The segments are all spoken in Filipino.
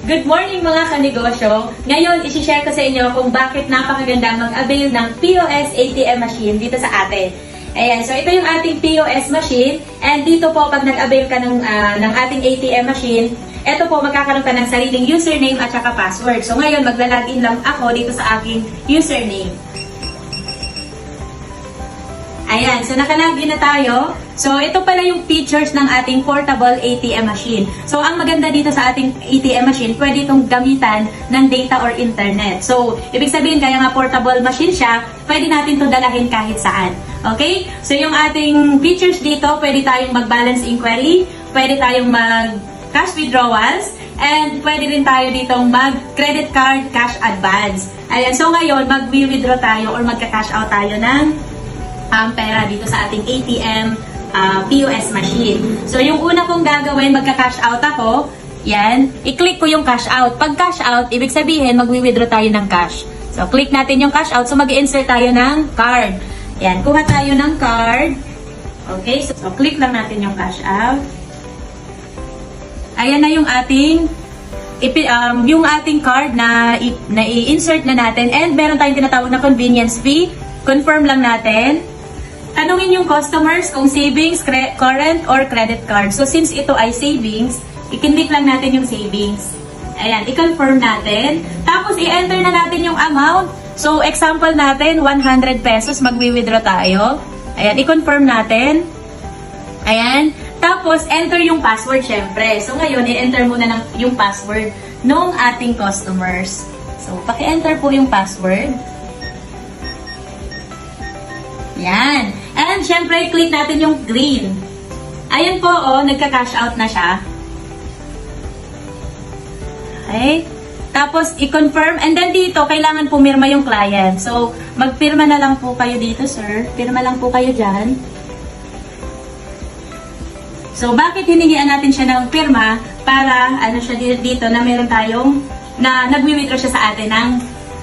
Good morning mga kanegosyo! Ngayon, isi-share ko sa inyo kung bakit napakaganda mag-avail ng POS ATM machine dito sa atin. Ayan, so ito yung ating POS machine and dito po pag nag-avail ka ng ating ATM machine, ito po magkakaroon ka ng sariling username at saka password. So ngayon, magla-login lang ako dito sa aking username. Ayan, so nakalagin na tayo. So, ito pala yung features ng ating portable ATM machine. So, ang maganda dito sa ating ATM machine, pwede itong gamitan ng data or internet. So, ibig sabihin, kaya nga portable machine siya, pwede natin ito dalahin kahit saan. Okay? So, yung ating features dito, pwede tayong mag-balance inquiry, pwede tayong mag-cash withdrawals, and pwede rin tayo ditong mag-credit card cash advance. Ayan, so ngayon, mag-withdraw tayo or magka-cash out tayo ng pera dito sa ating ATM POS machine. So, yung una kong gagawin, magka-cash out ako. Yan. I-click ko yung cash out. Pag cash out, ibig sabihin, mag-withdraw tayo ng cash. So, click natin yung cash out. So, mag-insert tayo ng card. Yan. Kuha tayo ng card. Okay. So, click lang natin yung cash out. Ayan na yung ating card na i-insert na natin. And meron tayong tinatawag na convenience fee. Confirm lang natin. Tanungin yung customers kung savings, current, or credit card. So, since ito ay savings, i-click lang natin yung savings. Ayan, i-confirm natin. Tapos, i-enter na natin yung amount. So, example natin, 100 pesos, mag-withdraw tayo. Ayan, i-confirm natin. Ayan. Tapos, enter yung password, syempre. So, ngayon, i-enter muna yung password ng ating customers. So, paki-enter po yung password. Yan. And, syempre, click natin yung green. Ayan po, oh, nagka-cash out na siya. Okay. Tapos, i-confirm. And then, dito, kailangan pumirma yung client. So, magpirma na lang po kayo dito, sir. Pirma lang po kayo dyan. So, bakit hiningian natin siya ng pirma? Para, ano siya dito, na meron tayong, na nag-withdraw siya sa atin ng,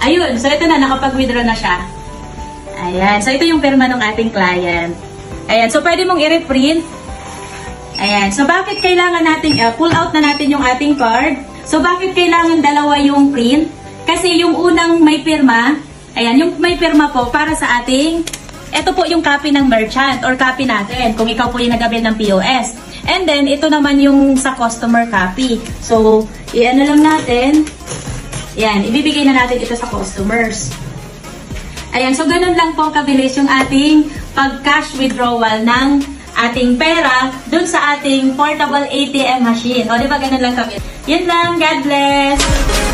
ayun. So, ito na, nakapag-withdraw na siya. Ayan. So, ito yung pirma ng ating client. Ayan. So, pwede mong i-reprint. Ayan. So, bakit kailangan natin, pull out na natin yung ating card? So, bakit kailangan dalawa yung print? Kasi yung unang may pirma, ayan, yung may pirma po para sa ating, ito po yung copy ng merchant or copy natin kung ikaw po yung nag-avail ng POS. And then, ito naman yung sa customer copy. So, i-ano lang natin. Ayan. Ibibigay na natin ito sa customers. Ayan, so ganun lang po kabilis yung ating pag-cash withdrawal ng ating pera dun sa ating portable ATM machine. O, di ba ganun lang kabilis? Yun lang, God bless!